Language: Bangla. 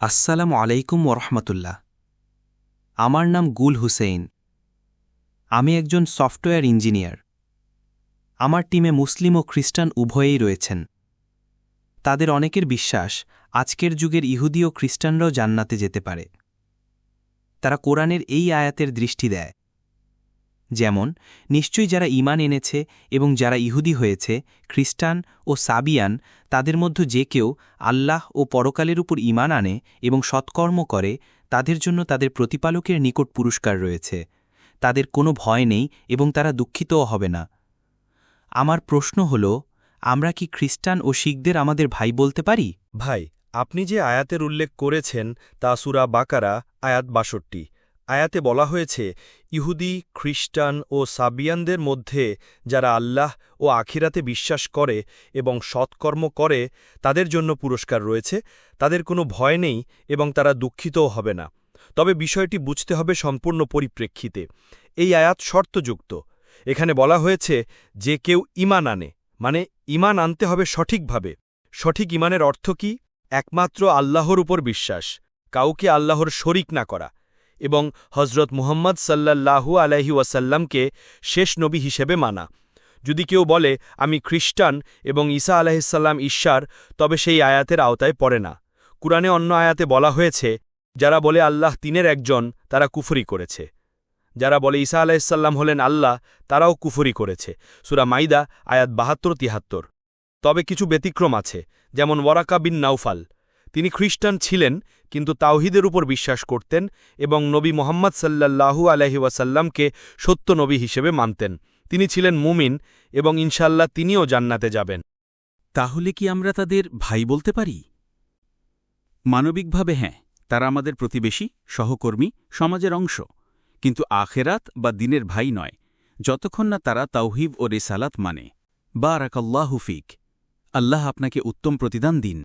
আসসালামু আলাইকুম ওরহমতুল্লাহ। আমার নাম গুল হুসেইন। আমি একজন সফটওয়্যার ইঞ্জিনিয়ার। আমার টিমে মুসলিম ও খ্রিস্টান উভয়েই রয়েছেন। তাদের অনেকের বিশ্বাস আজকের যুগের ইহুদি ও খ্রিস্টানরাও জান্নাতে যেতে পারে। তারা কোরআনের এই আয়াতের দৃষ্টি দেয়, যেমন নিশ্চয়ই যারা ঈমান এনেছে এবং যারা ইহুদি হয়েছে, খ্রিস্টান ও সাবিয়ান, তাদের মধ্যে যে কেউ আল্লাহ ও পরকালের উপর ঈমান আনে এবং সৎকর্ম করে, তাদের জন্য তাদের প্রতিপালকের নিকট পুরস্কার রয়েছে। তাদের কোনো ভয় নেই এবং তারা দুঃখিতও হবে না। আমার প্রশ্ন হল, আমরা কি খ্রিস্টান ও শিখদের আমাদের ভাই বলতে পারি? ভাই, আপনি যে আয়াতের উল্লেখ করেছেন তা সূরা বাকারা আয়াত ৬২। আয়াতে বলা হয়েছে, ইহুদি, খ্রিস্টান ও সাবিয়ানদের মধ্যে যারা আল্লাহ ও আখিরাতে বিশ্বাস করে এবং সৎকর্ম করে, তাদের জন্য পুরস্কার রয়েছে, তাদের কোনো ভয় নেই এবং তারা দুঃখিতও হবে না। তবে বিষয়টি বুঝতে হবে সম্পূর্ণ পরিপ্রেক্ষিতে। এই আয়াত শর্তযুক্ত। এখানে বলা হয়েছে যে কেউ ঈমান আনে, মানে ঈমান আনতে হবে সঠিকভাবে। সঠিক ঈমানের অর্থ কি? একমাত্র আল্লাহর উপর বিশ্বাস, কাউকে আল্লাহর শরিক না করা, এবং হজরত মুহাম্মদ সাল্লাল্লাহু আলাইহি ওয়াসাল্লামকে শেষ নবী হিসেবে মানা। যদি কেউ বলে আমি খ্রিস্টান এবং ঈসা আলাইহিসসালাম ঈশ্বর, তবে সেই আয়াতের আওতায় পড়ে না। কুরআনে অন্য আয়াতে বলা হয়েছে, যারা বলে আল্লাহ তিনের একজন, তারা কুফরি করেছে। যারা বলে ঈসা আলাইহিসসালাম হলেন আল্লাহ, তারাও কুফরি করেছে। সূরা মাইদা আয়াত ৭২-৭৩। তবে কিছু ব্যতিক্রম আছে, যেমন ওয়ারাকা বিন নাউফাল। তিনি খ্রিস্টান ছিলেন, কিন্তু তাওহীদের উপর বিশ্বাস করতেন এবং নবী মুহাম্মদ সাল্লাল্লাহু আলাইহি ওয়াসাল্লামকে সত্য নবী হিসেবে মানতেন। তিনি ছিলেন মুমিন এবং ইনশাআল্লাহ তিনিও জান্নাতে যাবেন। তাহলে কি আমরা তাদের ভাই বলতে পারি? মানবিকভাবে হ্যাঁ, তারা আমাদের প্রতিবেশী, সহকর্মী, সমাজের অংশ। কিন্তু আখেরাত বা দিনের ভাই নয়, যতক্ষণ না তারা তাওহীদ ও রিসালাত মানে। বারাকাল্লাহু ফিক। আল্লাহ আপনাকে উত্তম প্রতিদান দিন।